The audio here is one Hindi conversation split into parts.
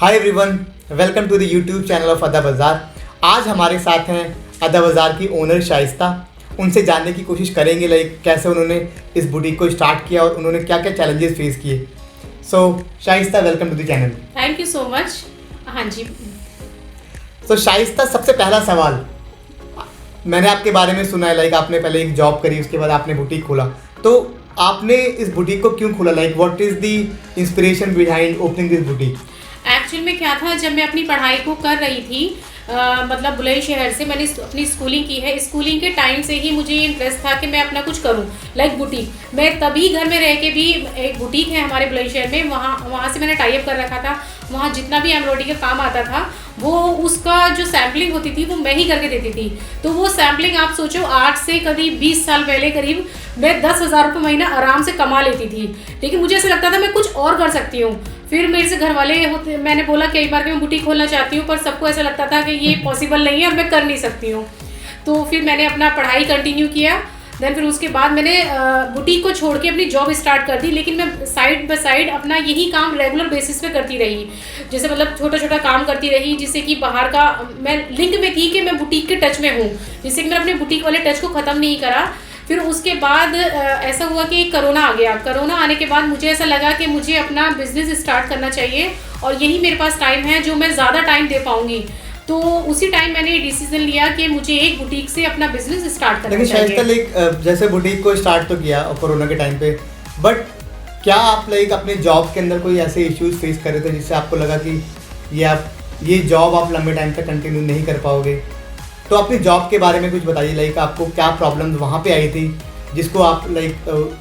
Hi everyone, welcome to the YouTube channel of अदा बाज़ार। आज हमारे साथ हैं अदा बाज़ार की ओनर शाइस्ता। उनसे जानने की कोशिश करेंगे कैसे उन्होंने इस बुटीक को स्टार्ट किया और उन्होंने क्या क्या चैलेंजेस फेस किए। So Shaista, welcome to the channel. Thank you so much. हाँ जी। सो शाइस्ता, सबसे पहला सवाल, मैंने आपके बारे में सुना है आपने पहले एक जॉब करी, उसके बाद आपने बुटीक खोला। तो आपने इस बुटीक को क्यों खोला? What is the inspiration behind opening this boutique? Actual में क्या था, जब मैं अपनी पढ़ाई को कर रही थी मतलब बुलंदशहर से मैंने अपनी स्कूलिंग की है। स्कूलिंग के टाइम से ही मुझे ये इंटरेस्ट था कि मैं अपना कुछ करूं, बुटीक। मैं तभी घर में रह के भी, एक बुटीक है हमारे बुलंदशहर में, वहाँ से मैंने टाई अप कर रखा था। वहाँ जितना भी एम्ब्रॉयडरी का काम आता था वो उसका जो सैम्पलिंग होती थी वो मैं ही करके देती थी। तो वो सैम्पलिंग आप सोचो, आज से करीब 20 साल पहले करीब मैं 10,000 रुपये महीना आराम से कमा लेती थी। लेकिन मुझे ऐसा लगता था मैं कुछ और कर सकती हूँ। फिर मेरे से घर वाले होते, मैंने बोला कई बार कि मैं बुटीक खोलना चाहती हूँ, पर सबको ऐसा लगता था कि ये पॉसिबल नहीं है और मैं कर नहीं सकती हूँ। तो फिर मैंने अपना पढ़ाई कंटिन्यू किया। देन फिर उसके बाद मैंने बुटीक को छोड़ के अपनी जॉब स्टार्ट कर दी। लेकिन मैं साइड बाय साइड अपना यही काम रेगुलर बेसिस पे करती रही। जैसे छोटा छोटा काम करती रही, जिससे कि बाहर का मैं लिंक में थी कि मैं बुटीक के टच में हूँ, जिससे कि मैंने अपने बुटीक वाले टच को ख़त्म नहीं करा। फिर उसके बाद ऐसा हुआ कि कोरोना आ गया। कोरोना आने के बाद मुझे ऐसा लगा कि मुझे अपना बिजनेस स्टार्ट करना चाहिए और यही मेरे पास टाइम है जो मैं ज़्यादा टाइम दे पाऊँगी। तो उसी टाइम मैंने डिसीजन लिया कि मुझे एक बुटीक से अपना बिजनेस स्टार्ट करना चाहिए। लेकिन जैसे बुटीक को स्टार्ट तो किया कोरोना के टाइम पे, बट क्या आप अपने जॉब के अंदर कोई ऐसे इश्यूज फेस कर रहे थे जिससे आपको लगा कि ये जॉब आप लंबे टाइम तक कंटिन्यू नहीं कर पाओगे? तो अपनी जॉब के बारे में कुछ बताइए, आपको क्या प्रॉब्लम वहाँ पे आई थी जिसको आप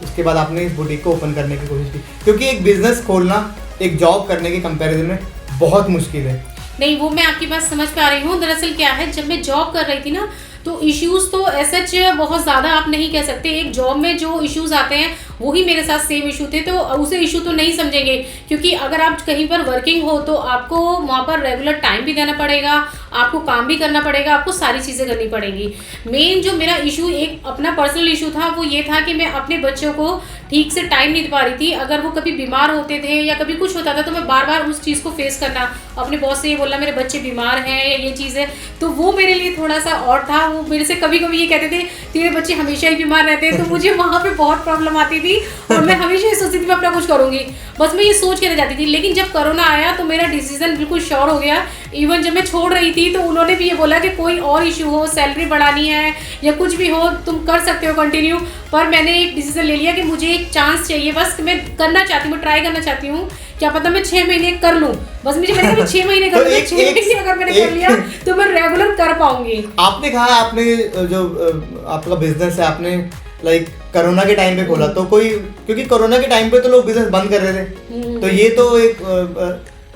उसके बाद आपने इस बुटीक को ओपन करने की कोशिश की? क्योंकि एक बिजनेस खोलना एक जॉब करने के कंपैरिजन में बहुत मुश्किल है। नहीं, वो मैं आपकी बात समझ पा रही हूँ। दरअसल क्या है, जब मैं जॉब कर रही थी ना, तो इश्यूज तो ऐसा बहुत ज़्यादा आप नहीं कह सकते। एक जॉब में जो इश्यूज आते हैं वही मेरे साथ सेम इशू थे, तो उसे इशू तो नहीं समझेंगे। क्योंकि अगर आप कहीं पर वर्किंग हो तो आपको वहाँ पर रेगुलर टाइम भी देना पड़ेगा, आपको काम भी करना पड़ेगा, आपको सारी चीज़ें करनी पड़ेंगी। मेन जो मेरा इशू एक अपना पर्सनल इशू था वो ये था कि मैं अपने बच्चों को ठीक से टाइम नहीं दे पा रही थी। अगर वो कभी बीमार होते थे या कभी कुछ होता था तो मैं बार बार उस चीज़ को फेस करना, अपने बॉस से ये बोलना मेरे बच्चे बीमार हैं या ये चीज़ है, तो वो मेरे लिए थोड़ा सा और था। वो मेरे से कभी कभी ये कहते थे तेरे बच्चे हमेशा ही बीमार रहते हैं, तो मुझे वहाँ पे बहुत प्रॉब्लम आती थी और मैं हमेशा ये सोचती थी मैं अपना कुछ करूँगी, बस मैं ये सोच के रह जाती थी। लेकिन जब कोरोना आया तो मेरा डिसीजन बिल्कुल श्योर हो गया। इवन जब मैं छोड़ रही थी तो उन्होंने भी ये बोला कि कोई और इशू हो, सैलरी बढ़ानी है या कुछ भी हो, तुम कर सकते हो कंटिन्यू। पर मैंने एक डिसीजन ले लिया कि मुझे एक चांस चाहिए, बस मैं करना चाहती हूँ, ट्राई करना चाहती हूँ। क्या पता मैं 6 महीने कर लूँ, बस मुझे 6 महीने कर लूँ। 6 महीने अगर मैंने कर लिया तो मैं रेगुलर कर पाऊंगी। आपने कहा आपने जो आपका बिजनेस है आपने कोरोना के टाइम पे खोला, तो क्योंकि कोरोना के टाइम पे तो लोग बिजनेस बंद कर रहे थे, तो ये तो एक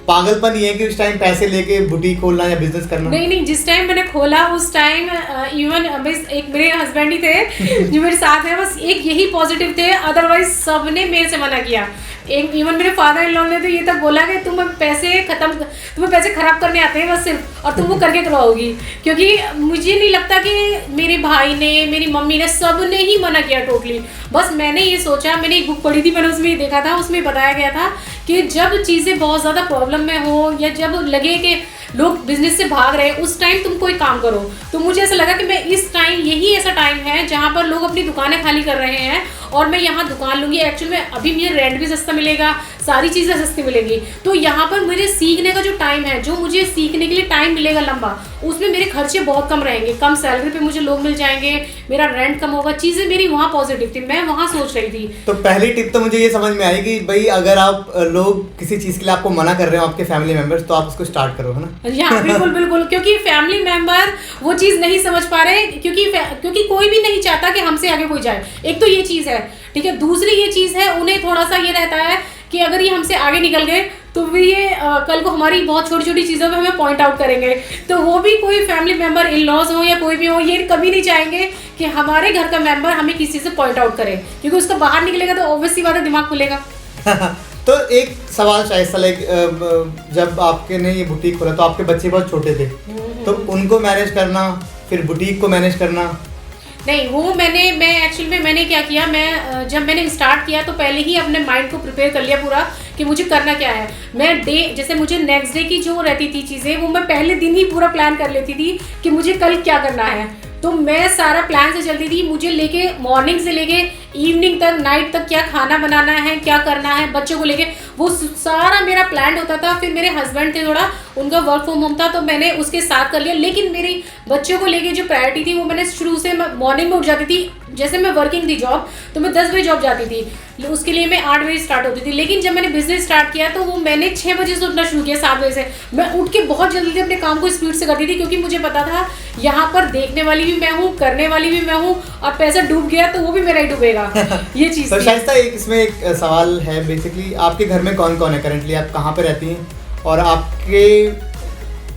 पागलपन ही है कि उस टाइम पैसे लेके बुटीक खोलना या बिजनेस करना। नहीं, जिस टाइम मैंने खोला उस टाइम इवन एक मेरे हस्बैंड ही थे जो मेरे साथ है, बस एक यही पॉजिटिव थे, अदरवाइज सबने मेरे से मना किया। इवन मेरे फादर इन लॉ ने तो ये तक बोला कि तुम्हें पैसे खराब करने आते हैं बस सिर्फ, और तुम वो करके करवाओगी। क्योंकि मुझे नहीं लगता कि मेरे भाई ने, मेरी मम्मी ने, सब ने ही मना किया टोटली। बस मैंने ये सोचा, मैंने एक बुक पढ़ी थी, मैंने उसमें देखा था, उसमें बताया गया था कि जब चीज़ें बहुत ज़्यादा प्रॉब्लम में हो या जब लगे कि लोग बिजनेस से भाग रहे हैं, उस टाइम तुम कोई काम करो। तो मुझे ऐसा लगा कि मैं इस टाइम, यही ऐसा टाइम है जहाँ पर लोग अपनी दुकानें खाली कर रहे हैं और मैं यहाँ दुकान लूँगी। एक्चुअली में अभी मुझे रेंट भी सस्ता मिलेगा, सारी चीज़ें सस्ती मिलेंगी। तो यहाँ पर मेरे सीखने का जो टाइम है, जो मुझे सीखने के लिए टाइम मिलेगा लंबा, उसमें मेरे खर्चे बहुत कम रहेंगे, कम सैलरी पे मुझे लोग मिल जाएंगे, मेरा रेंट कम होगा। चीज़ें मेरी वहाँ पॉजिटिव थी, मैं वहाँ सोच रही थी। तो पहली टिप तो मुझे ये समझ में आई कि भाई अगर आप लोग किसी चीज़ के लिए आपको मना कर रहे हो, आपके फैमिली मेंबर्स, तो आप उसको स्टार्ट करो, है ना? हाँ, बिल्कुल। क्योंकि फैमिली मेंबर वो चीज़ नहीं समझ पा रहे, क्योंकि कोई भी नहीं चाहता कि हमसे आगे कोई जाए। एक तो ये चीज़ है, ठीक है। दूसरी ये चीज़ है, उन्हें थोड़ा सा ये रहता है कि अगर ये हमसे आगे निकल गए तो भी ये कल को हमारी बहुत छोटी छोटी चीज़ों में हमें पॉइंट आउट करेंगे। तो वो भी कोई फैमिली मेंबर, इन लॉज हो या कोई भी हो, ये कभी नहीं चाहेंगे कि हमारे घर का मेंबर हमें किसी से पॉइंट आउट करे, क्योंकि उसका बाहर निकलेगा तो ऑब्वियसली बात है दिमाग खुलेगा। तो एक सवाल शायद जब आपके ने ये बुटीक खोला तो आपके बच्चे बहुत छोटे थे, तो उनको मैनेज करना, फिर बुटीक को मैनेज करना, नहीं, वो मैं एक्चुअली में मैंने क्या किया, मैं जब मैंने स्टार्ट किया तो पहले ही अपने माइंड को प्रिपेयर कर लिया पूरा कि मुझे करना क्या है। मैं जैसे मुझे नेक्स्ट डे की जो रहती थी चीज़ें, वो मैं पहले दिन ही पूरा प्लान कर लेती थी कि मुझे कल क्या करना है। तो मैं सारा प्लान से चलती थी, मुझे लेके मॉर्निंग से लेके इवनिंग तक, नाइट तक क्या खाना बनाना है, क्या करना है, बच्चों को लेके, वो सारा मेरा प्लान होता था। फिर मेरे हस्बैंड थे, थोड़ा उनका वर्क फ्रॉम होम था तो मैंने उसके साथ कर लिया। लेकिन मेरी बच्चों को लेके जो प्रायोरिटी थी वो मैंने शुरू से, मॉर्निंग में उठ जाती थी। जैसे मैं वर्किंग थी जॉब, तो मैं 10 बजे जॉब जाती थी, उसके लिए मैं 8 बजे स्टार्ट होती थी। लेकिन जब मैंने बिजनेस स्टार्ट किया तो वो मैंने 6 बजे से उठना शुरू किया, 7 बजे से। मैं उठ के बहुत जल्दी अपने काम को स्पीड से करती थी, क्योंकि मुझे पता था यहाँ पर देखने वाली भी मैं हूँ, करने वाली भी मैं हूँ, और पैसा डूब गया तो वो भी मेरा ही डूबेगा। ये चीज़ तो शाइस्ता, इसमें एक सवाल है बेसिकली, आपके घर में कौन कौन है करंटली, आप कहाँ पे रहती हैं, और आपके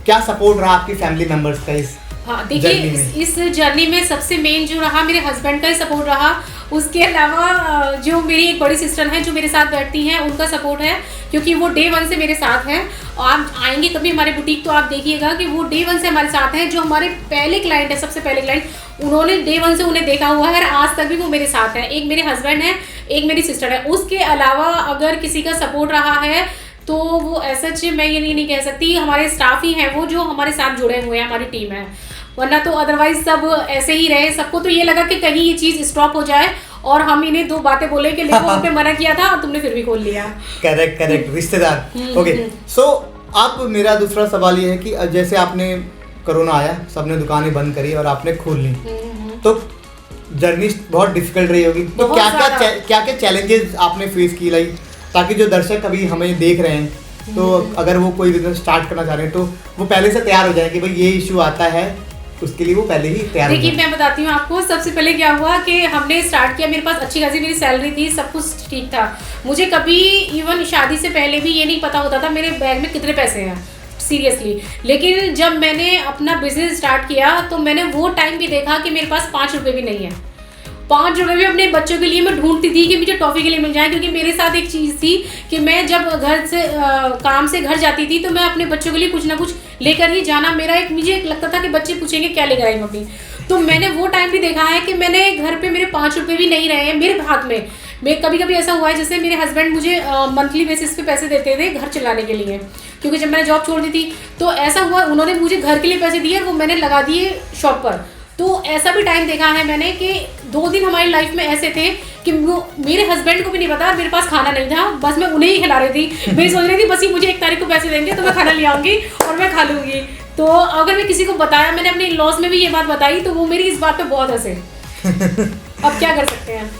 क्या सपोर्ट रहा आपकी फैमिली मेंबर्स का इस हाँ, देखिए इस जर्नी में सबसे मेन जो रहा मेरे हस्बैंड का ही सपोर्ट रहा। उसके अलावा जो मेरी एक बड़ी सिस्टर हैं जो मेरे साथ बैठती हैं, उनका सपोर्ट है, क्योंकि वो डे 1 से मेरे साथ हैं। और आप आएंगे कभी हमारे बुटीक तो आप देखिएगा कि वो डे 1 से हमारे साथ हैं। जो हमारे पहले क्लाइंट है, सबसे पहले क्लाइंट, उन्होंने डे 1 से उन्हें देखा हुआ है और आज तक भी वो मेरे साथ हैं। एक मेरे हस्बैंड है, एक मेरी सिस्टर है। उसके अलावा अगर किसी का सपोर्ट रहा है तो वो ऐसा मैं ये नहीं कह सकती, हमारे स्टाफ ही हैं वो जो हमारे साथ जुड़े हुए हैं, हमारी टीम है। वरना तो अदरवाइज सब ऐसे ही रहे। सबको तो ये लगा कि कहीं ये चीज़ स्टॉप हो जाए और हम इन्हें 2 बातें बोले कि देखो आपने मना किया था और तुमने फिर भी खोल लिया। करेक्ट रिश्तेदार। ओके, सो अब मेरा दूसरा सवाल ये है कि जैसे आपने कोरोना आया, सबने दुकानें बंद करी और आपने खोल ली, तो जर्नी बहुत डिफिकल्ट रही होगी। तो क्या चैलेंजेस आपने फेस की, लाइक ताकि जो दर्शक अभी हमें देख रहे हैं तो अगर वो कोई बिजनेस स्टार्ट करना चाह रहे हैं तो वो पहले से तैयार हो जाए कि भाई ये इशू आता है, उसके लिए वो पहले ही तैयार। देखिए मैं बताती हूँ आपको, सबसे पहले क्या हुआ कि हमने स्टार्ट किया, मेरे पास अच्छी खासी मेरी सैलरी थी, सब कुछ ठीक था। मुझे कभी इवन शादी से पहले भी ये नहीं पता होता था मेरे बैग में कितने पैसे हैं, सीरियसली। लेकिन जब मैंने अपना बिजनेस स्टार्ट किया तो मैंने वो टाइम भी देखा कि मेरे पास 5 रुपये भी नहीं है। 5 रुपये भी अपने बच्चों के लिए मैं ढूंढती थी कि मुझे टॉफ़ी के लिए मिल जाए, क्योंकि मेरे साथ एक चीज़ थी कि मैं जब घर से काम से घर जाती थी तो मैं अपने बच्चों के लिए कुछ ना कुछ लेकर ही जाना, मुझे एक लगता था कि बच्चे पूछेंगे क्या लेकर आई मम्मी। तो मैंने वो टाइम भी देखा है कि मैंने घर पे मेरे 5 रुपये भी नहीं रहे हैं मेरे हाथ में। मैं कभी ऐसा हुआ है, जैसे मेरे हस्बैंड मुझे मंथली बेसिस पे पैसे देते थे घर चलाने के लिए, क्योंकि जब मैंने जॉब छोड़ दी थी तो ऐसा हुआ उन्होंने मुझे घर के लिए पैसे दिए, वो मैंने लगा दिए शॉप पर। तो ऐसा भी टाइम देखा है मैंने कि 2 दिन हमारी लाइफ में ऐसे थे कि मेरे हस्बैंड को भी नहीं पता मेरे पास खाना नहीं था, बस मैं उन्हें ही खिला रही थी। मैं सोच रही थी बस ही मुझे 1 तारीख को पैसे देंगे तो मैं खाना ले आऊँगी और मैं खा लूँगी। तो अगर मैं किसी को बताया, मैंने अपने इन-लॉज में भी ये बात बताई तो वो मेरी इस बात पे बहुत हंसे। अब क्या कर सकते हैं।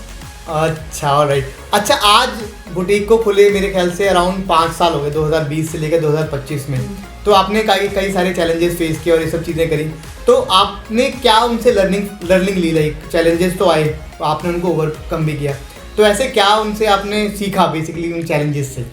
अच्छा, ऑलराइट। अच्छा, आज बुटीक को खुले मेरे ख्याल से अराउंड 5 साल हो गए, 2020 से लेकर 2025 में। तो आपने कई सारे चैलेंजेस फेस किए और ये सब चीज़ें करी, तो आपने क्या उनसे लर्निंग ली, लाइक चैलेंजेस तो आए, आपने उनको ओवरकम भी किया, तो ऐसे क्या उनसे आपने सीखा बेसिकली उन चैलेंजेस से?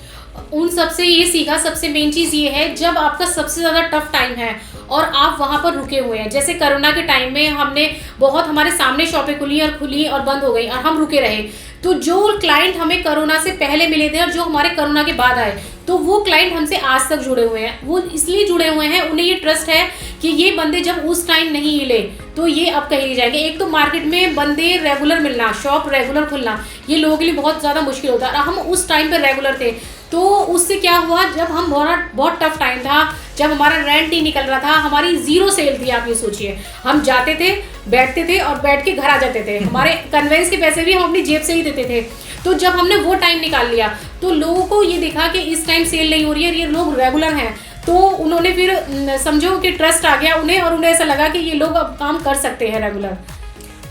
उन सबसे ये सीखा, सबसे मेन चीज़ ये है, जब आपका सबसे ज़्यादा टफ टाइम है और आप वहाँ पर रुके हुए हैं, जैसे कोरोना के टाइम में हमने बहुत, हमारे सामने शॉपें खुली और बंद हो गई और हम रुके रहे। तो जो क्लाइंट हमें कोरोना से पहले मिले थे और जो हमारे कोरोना के बाद आए, तो वो क्लाइंट हमसे आज तक जुड़े हुए हैं। वो इसलिए जुड़े हुए हैं, उन्हें ये ट्रस्ट है कि ये बंदे जब उस टाइम नहीं मिले तो ये अब कहीं नहीं जाएंगे। एक तो मार्केट में बंदे रेगुलर मिलना, शॉप रेगुलर खुलना, ये लोगों के लिए बहुत ज़्यादा मुश्किल होता है। हम उस टाइम पर रेगुलर थे, तो उससे क्या हुआ, जब हम बहुत टफ टाइम था, जब हमारा रेंट नहीं निकल रहा था, हमारी 0 सेल थी। आप ये सोचिए, हम जाते थे, बैठते थे और बैठ के घर आ जाते थे। हमारे कन्वेंस के पैसे भी हम अपनी जेब से ही देते थे। तो जब हमने वो टाइम निकाल लिया तो लोगों को ये देखा कि इस टाइम सेल नहीं हो रही है, ये लोग रेगुलर हैं, तो उन्होंने फिर समझो कि ट्रस्ट आ गया उन्हें, और उन्हें ऐसा लगा कि ये लोग अब काम कर सकते हैं रेगुलर।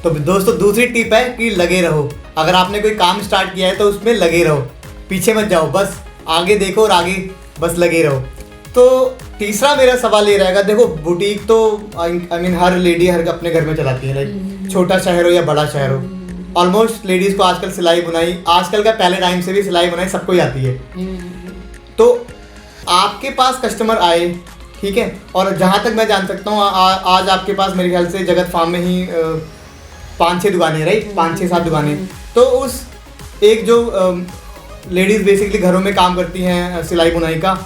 तो दोस्तों, दूसरी टिप है कि लगे रहो। अगर आपने कोई काम स्टार्ट किया है तो उसमें लगे रहो, पीछे मत जाओ, बस आगे देखो और आगे बस लगे रहो। तो तीसरा मेरा सवाल ये रहेगा, देखो बुटीक तो आई मीन हर लेडी हर अपने घर में चलाती है, लाइक छोटा शहर हो या बड़ा शहर हो, ऑलमोस्ट लेडीज को आजकल सिलाई बुनाई, आजकल का पहले टाइम से भी सिलाई बुनाई सबको ही आती है। तो आपके पास कस्टमर आए, ठीक है, और जहाँ तक मैं जान सकता हूँ आज आपके पास मेरे ख्याल से जगत फार्म में ही 5-6 दुकानें, राइट, 5-6-7 दुकानें। तो उस एक जो लेडीज़ बेसिकली घरों में काम करती हैं सिलाई बुनाई का,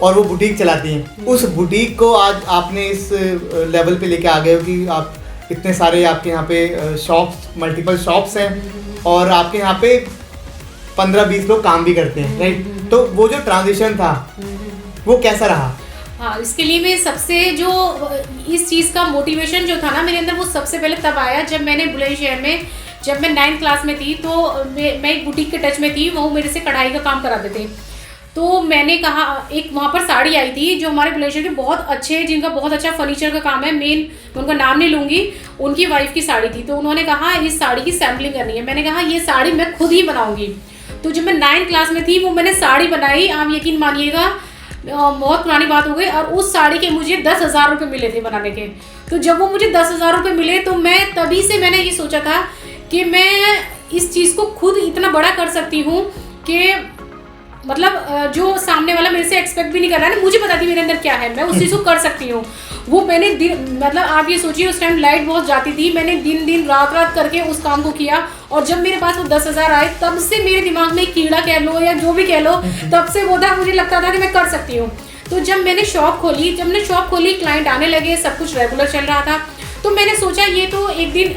और वो बुटीक चलाती हैं, उस बुटीक को आज आपने इस लेवल पे लेके आ गए हो कि आप इतने सारे आपके यहाँ पे शॉप्स, मल्टीपल शॉप्स हैं और आपके यहाँ पे 15-20 लोग काम भी करते हैं, राइट? तो वो जो ट्रांजिशन था वो कैसा रहा? हाँ, इसके लिए मैं सबसे जो इस चीज़ का मोटिवेशन जो था ना मेरे अंदर, वो सबसे पहले तब आया जब मैंने बुलंद शहर में, जब मैं 9th क्लास में थी तो मैं एक बुटीक के टच में थी, वो मेरे से कढ़ाई का काम कराते थे। तो मैंने कहा, एक वहाँ पर साड़ी आई थी जो हमारे बुलंद शहर के बहुत अच्छे, जिनका बहुत अच्छा फर्नीचर का काम है, मैं उनका नाम नहीं लूँगी, उनकी वाइफ की साड़ी थी। तो उन्होंने कहा इस साड़ी की सैम्पलिंग करनी है। मैंने कहा ये साड़ी मैं खुद ही बनाऊँगी। तो जब मैं 9th क्लास में थी वो मैंने साड़ी बनाई, आप यकीन मानिएगा बहुत पुरानी बात हो गई, और उस साड़ी के मुझे 10,000 रुपये मिले थे बनाने के। तो जब वो मुझे 10,000 रुपये मिले तो मैं तभी से मैंने ये सोचा था कि मैं इस चीज़ को खुद इतना बड़ा कर सकती हूँ कि मतलब जो सामने वाला मेरे से एक्सपेक्ट भी नहीं कर रहा है ना, मुझे पता थी मेरे अंदर क्या है, मैं उस चीज़ को कर सकती हूँ। वो मैंने मतलब आप ये सोचिए उस टाइम लाइट बहुत जाती थी, मैंने दिन रात करके उस काम को किया, और जब मेरे पास वो 10,000 आए तब से मेरे दिमाग में कीड़ा कह लो या जो भी कह लो, तब से वो था, मुझे लगता था कि मैं कर सकती हूँ। तो जब मैंने शॉप खोली, क्लाइंट आने लगे, सब कुछ रेगुलर चल रहा था। तो मैंने सोचा ये तो एक दिन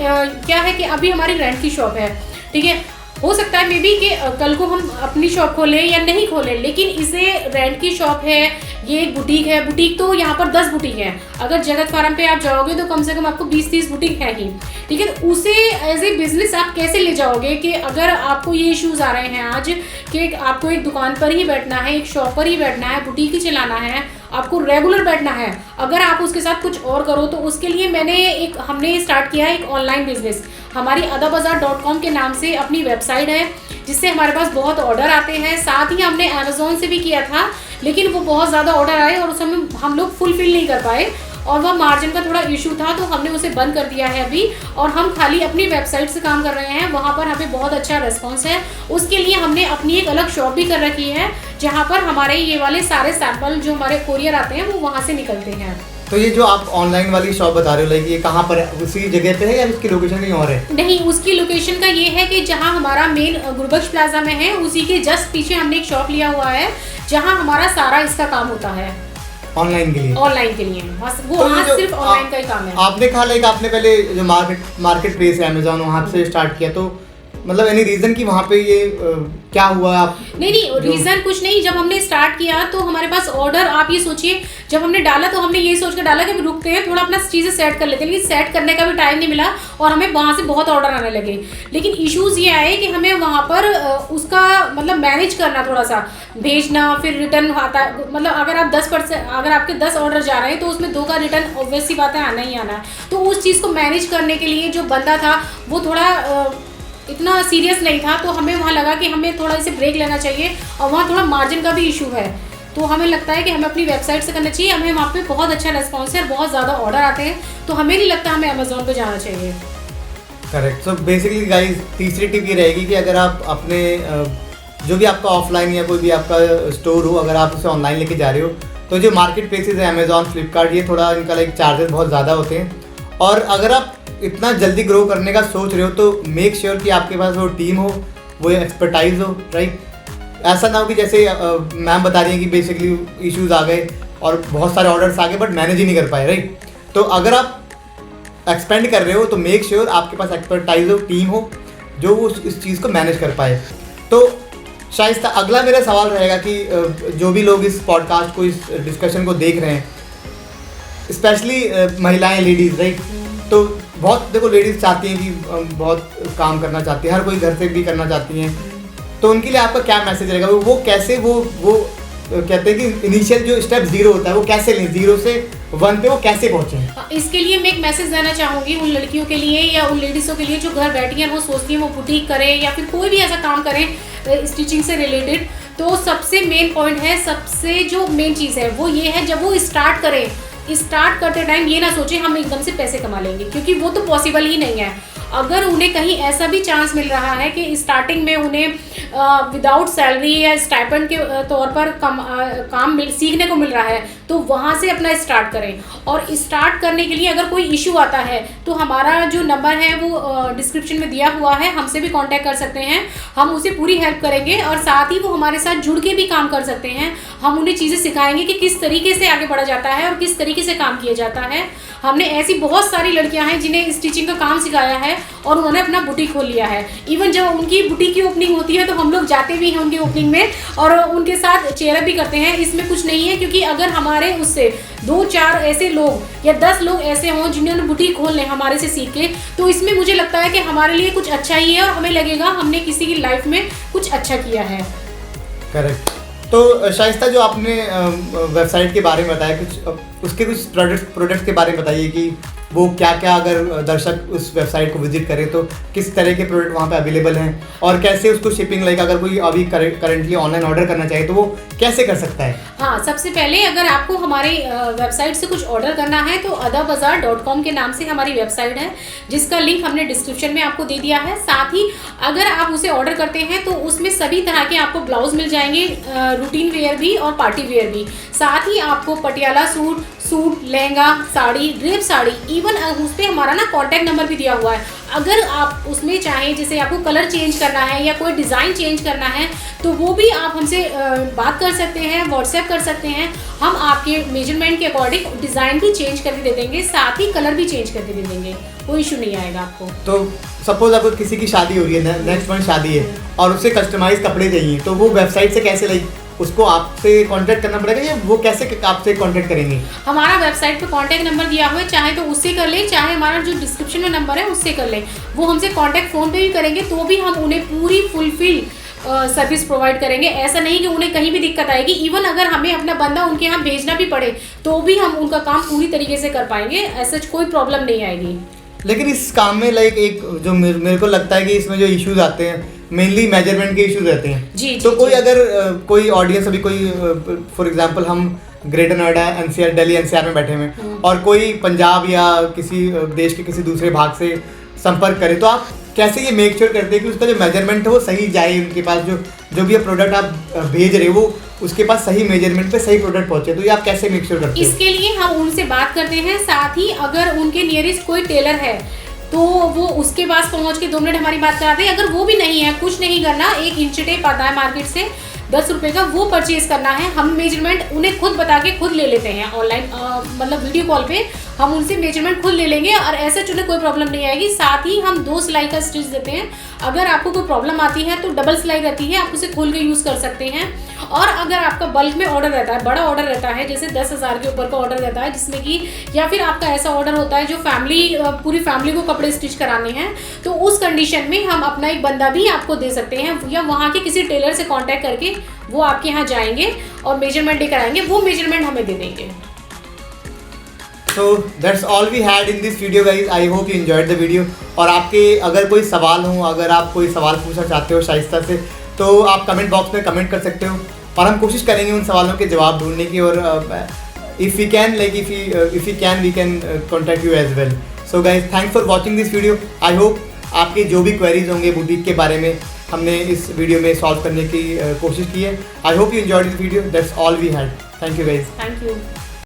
क्या है कि अभी हमारी रेंट की शॉप है, ठीक है, हो सकता है मे बी कि कल को हम अपनी शॉप खोलें या नहीं खोलें, लेकिन इसे रेंट की शॉप है, ये एक बुटीक है। बुटीक तो यहाँ पर 10 बुटीक हैं, अगर जगत फार्म पे आप जाओगे तो कम से कम आपको 20-30 बुटीक है ही, ठीक है। तो उसे एज ए बिजनेस आप कैसे ले जाओगे कि अगर आपको ये इश्यूज आ रहे हैं आज कि आपको एक दुकान पर ही बैठना है, एक शॉप पर ही बैठना है, बुटीक ही चलाना है, आपको रेगुलर बैठना है, अगर आप उसके साथ कुछ और करो, तो उसके लिए हमने स्टार्ट किया एक ऑनलाइन बिजनेस। हमारी adabazaar.com के नाम से अपनी वेबसाइट है, जिससे हमारे पास बहुत ऑर्डर आते हैं। साथ ही हमने अमेज़ॉन से भी किया था, लेकिन वो बहुत ज़्यादा ऑर्डर आए और उस समय हम लोग फुलफिल नहीं कर पाए, और वह मार्जिन का थोड़ा इशू था, तो हमने उसे बंद कर दिया है अभी, और हम खाली अपनी वेबसाइट से काम कर रहे हैं। वहाँ पर हमें बहुत अच्छा रिस्पॉन्स है। उसके लिए हमने अपनी एक अलग शॉप भी कर रखी है, जहाँ पर हमारे ये वाले सारे सैंपल जो हमारे कोरियर आते हैं वो वहाँ से निकलते हैं। तो ये जो आप ऑनलाइन वाली शॉप बता रहे हो, लाइक ये कहाँ पर है? उसी जगह पे है या उसकी लोकेशन कहीं और है? नहीं, उसकी लोकेशन का ये है कि जहाँ हमारा मेन गुरुबख्श प्लाजा में है, उसी के जस्ट पीछे हमने एक शॉप लिया हुआ है, जहाँ हमारा सारा इसका काम होता है ऑनलाइन के लिए। वो आज सिर्फ ऑनलाइन का ही काम है। आपने कहा लाइक आपने पहले जो मार्केट प्लेस है अमेज़न, वहाँ से स्टार्ट किया, तो मतलब एनी रीजन कि वहाँ पे ये क्या हुआ? आप नहीं, रीजन कुछ नहीं। जब हमने स्टार्ट किया तो हमारे पास ऑर्डर, आप ये सोचिए, जब हमने डाला तो हमने ये सोच कर डाला कि रुकते हैं, थोड़ा अपना चीज़ें सेट कर लेते हैं, लेकिन सेट करने का भी टाइम नहीं मिला और हमें वहाँ से बहुत ऑर्डर आने लगे। लेकिन इश्यूज़ ये आए कि हमें वहाँ पर उसका मतलब मैनेज करना, थोड़ा सा भेजना, फिर रिटर्न आता, मतलब अगर आप 10% अगर आपके 10 ऑर्डर जा रहे हैं तो उसमें 2 का रिटर्न ऑब्वियस सी बात है आना ही आना है। तो उस चीज़ को मैनेज करने के लिए जो बंदा था वो थोड़ा इतना सीरियस नहीं था, तो हमें वहाँ लगा कि हमें थोड़ा इसे ब्रेक लेना चाहिए, और वहाँ थोड़ा मार्जिन का भी इशू है। तो हमें लगता है कि हमें अपनी वेबसाइट से करना चाहिए, हमें वहाँ पे बहुत अच्छा रिस्पॉन्स है और बहुत ज़्यादा ऑर्डर आते हैं, तो हमें नहीं लगता हमें अमेज़ॉन पे जाना चाहिए। करेक्ट। सो बेसिकली गाइस, तीसरी टिप ये रहेगी कि अगर आप अपने जो भी आपका ऑफलाइन या कोई भी आपका स्टोर हो, अगर आप उसे ऑनलाइन लेके जा रहे हो, तो जो मार्केट प्लेसेस है अमेज़ॉन, फ्लिपकार्ट, ये थोड़ा इनका लाइक चार्जेस बहुत ज़्यादा होते हैं, और अगर आप इतना जल्दी ग्रो करने का सोच रहे हो तो मेक श्योर कि आपके पास वो टीम हो, वो एक्सपर्टाइज हो, राइट? ऐसा ना हो कि जैसे मैम बता रही है कि बेसिकली इश्यूज आ गए और बहुत सारे ऑर्डर्स आ गए बट मैनेज ही नहीं कर पाए, राइट? तो अगर आप एक्सपेंड कर रहे हो तो मेक श्योर आपके पास एक्सपर्टाइज हो, टीम हो, जो इस चीज़ को मैनेज कर पाए। तो शायद अगला मेरा सवाल रहेगा कि जो भी लोग इस पॉडकास्ट को, इस डिस्कशन को देख रहे हैं, स्पेशली महिलाएं, लेडीज़, राइट? तो बहुत देखो, लेडीज़ चाहती हैं कि बहुत काम करना चाहती हैं, हर कोई घर से भी करना चाहती हैं, तो उनके लिए आपका क्या मैसेज रहेगा? वो कैसे वो कहते हैं कि इनिशियल जो स्टेप 0 होता है वो कैसे लें, 0 से 1 पे वो कैसे पहुँचें? इसके लिए मैं एक मैसेज देना चाहूँगी उन लड़कियों के लिए या उन लेडीज़ों के लिए जो घर बैठी हैं, वो सोचती हैं वो बुटीक करें या फिर कोई भी ऐसा काम करें स्टिचिंग से रिलेटेड। तो सबसे मेन पॉइंट है, सबसे जो मेन चीज़ है वो ये है, जब वो स्टार्ट करें, स्टार्ट करते टाइम ये ना सोचें हम एकदम से पैसे कमा लेंगे, क्योंकि वो तो पॉसिबल ही नहीं है। अगर उन्हें कहीं ऐसा भी चांस मिल रहा है कि स्टार्टिंग में उन्हें विदाउट सैलरी या स्टाइपेंड के तौर पर सीखने को मिल रहा है, तो वहाँ से अपना स्टार्ट करें। और स्टार्ट करने के लिए अगर कोई इशू आता है तो हमारा जो नंबर है वो डिस्क्रिप्शन में दिया हुआ है, हमसे भी कांटेक्ट कर सकते हैं, हम उसे पूरी हेल्प करेंगे। और साथ ही वो हमारे साथ जुड़ के भी काम कर सकते हैं, हम उन्हें चीज़ें सिखाएंगे कि किस तरीके से आगे बढ़ा जाता है और किस तरीके से काम किया जाता है। हमने ऐसी बहुत सारी लड़कियां हैं जिन्हें स्टिचिंग का काम सिखाया है और उन्होंने अपना बुटीक खोल लिया है। इवन जब उनकी बुटीक की ओपनिंग होती है तो हम लोग जाते भी हैं उनकी ओपनिंग में और उनके साथ चेयरअप भी करते हैं। इसमें कुछ नहीं है, क्योंकि अगर हमारे उससे 2-4 ऐसे लोग या 10 लोग ऐसे हों जिन्होंने बुटीक खोल लें हमारे से सीख के, तो इसमें मुझे लगता है कि हमारे लिए कुछ अच्छा ही है और हमें लगेगा हमने किसी की लाइफ में कुछ अच्छा किया है। करेक्ट। तो शाइस्ता, जो आपने वेबसाइट के बारे में बताया, कुछ उसके कुछ प्रोडक्ट्स के बारे में बताइए कि वो क्या क्या, अगर दर्शक उस वेबसाइट को विजिट करें तो किस तरह के प्रोडक्ट वहाँ पे अवेलेबल हैं और कैसे उसको शिपिंग, लाइक अगर कोई अभी करंटली ऑनलाइन ऑर्डर करना चाहे तो वो कैसे कर सकता है? हाँ, सबसे पहले अगर आपको हमारे वेबसाइट से कुछ ऑर्डर करना है तो adabazaar.com के नाम से हमारी वेबसाइट है, जिसका लिंक हमने डिस्क्रिप्शन में आपको दे दिया है। साथ ही अगर आप उसे ऑर्डर करते हैं तो उसमें सभी तरह के आपको ब्लाउज मिल जाएंगे, रूटीन वेयर भी और पार्टी वेयर भी। साथ ही आपको Patiala suit, lehenga, sari, drape sari, even उस पर हमारा ना कॉन्टैक्ट नंबर भी दिया हुआ है। अगर आप उसमें चाहें, जैसे आपको कलर चेंज करना है या कोई डिज़ाइन चेंज करना है, तो वो भी आप हमसे बात कर सकते हैं, व्हाट्सएप कर सकते हैं। हम आपके मेजरमेंट के अकॉर्डिंग डिज़ाइन भी चेंज करके दे देंगे, साथ ही कलर भी चेंज करके दे देंगे, कोई इशू नहीं आएगा आपको। तो सपोज आपको किसी की शादी हो रही है, नेक्स्ट मंथ शादी है और उससे कस्टमाइज कपड़े चाहिए, तो वो वेबसाइट से कैसे, लाइक उसको आपसे कांटेक्ट करना पड़ेगा या वो कैसे आपसे कांटेक्ट करेंगे? हमारा वेबसाइट पे कांटेक्ट नंबर दिया हुआ है, चाहे तो उससे कर ले, चाहे हमारा जो डिस्क्रिप्शन में नंबर है उससे कर ले। वो हमसे कांटेक्ट फ़ोन पे भी करेंगे तो भी हम उन्हें पूरी फुलफिल सर्विस प्रोवाइड करेंगे। ऐसा नहीं कि उन्हें कहीं भी दिक्कत आएगी। इवन अगर हमें अपना बंदा उनके यहाँ भेजना भी पड़े तो भी हम उनका काम पूरी तरीके से कर पाएंगे, ऐसा कोई प्रॉब्लम नहीं आएगी। लेकिन इस काम में लाइक एक जो मेरे को लगता है कि इसमें जो इश्यूज आते हैं मेनली मेजरमेंट के इश्यूज रहते हैं। जी, तो जी, कोई अगर कोई ऑडियंस, अभी कोई फॉर एग्जांपल हम greater Noida, NCR, Delhi NCR में बैठे हुए और कोई पंजाब या किसी देश के किसी दूसरे भाग से संपर्क करे, तो आप कैसे ये मेक श्योर करते हैं कि उसका जो मेजरमेंट है वो सही जाए, उनके पास जो भी प्रोडक्ट आप भेज रहे हो वो उसके पास सही मेजरमेंट पे सही प्रोडक्ट पहुंचे, तो ये आप कैसे मेक श्योर करते हैं? इसके लिए हम उनसे बात करते हैं। साथ ही अगर उनके नियरेस्ट कोई टेलर है तो वो उसके पास पहुंच के 2 मिनट हमारी बात कराते हैं। अगर वो भी नहीं है, कुछ नहीं करना, एक इंच टेप आता है मार्केट से 10 रुपये का, वो परचेज करना है। हम मेजरमेंट उन्हें खुद बता के खुद ले लेते हैं ऑनलाइन, मतलब वीडियो कॉल पे हम उनसे मेजरमेंट खुद ले लेंगे और ऐसे उन्हें कोई प्रॉब्लम नहीं आएगी। साथ ही हम 2 सिलाई का स्टिच देते हैं। अगर आपको कोई प्रॉब्लम आती है तो डबल सिलाई रहती है, आप उसे खोल के यूज़ कर सकते हैं। और अगर आपका बल्क में ऑर्डर रहता है, बड़ा ऑर्डर रहता है, जैसे 10,000 के ऊपर का ऑर्डर रहता है, जिसमें कि या फिर आपका ऐसा ऑर्डर होता है जो पूरी फैमिली को कपड़े स्टिच कराने हैं, तो उस कंडीशन में हम अपना एक बंदा भी आपको दे सकते हैं या वहाँ के किसी टेलर से कॉन्टैक्ट करके वो आपके यहाँ जाएंगे और मेजरमेंट लेकर आएंगे, वो मेजरमेंट हमें दे देंगे। So that's all we had in this video guys. I hope you enjoyed the video. और आपके अगर कोई सवाल हो, अगर आप कोई सवाल पूछना चाहते हो शाइस्ता से, तो आप कमेंट बॉक्स में कमेंट कर सकते हो और हम कोशिश करेंगे उन सवालों के जवाब ढूंढने की। और if we can we can contact you as well. So guys, thanks for watching this video. I hope आपके जो भी क्वेरीज होंगे बुटीक के बारे में हमने इस वीडियो में सॉल्व करने की कोशिश की है। I hope you enjoyed this video. That's all we had. Thank you guys. Thank you.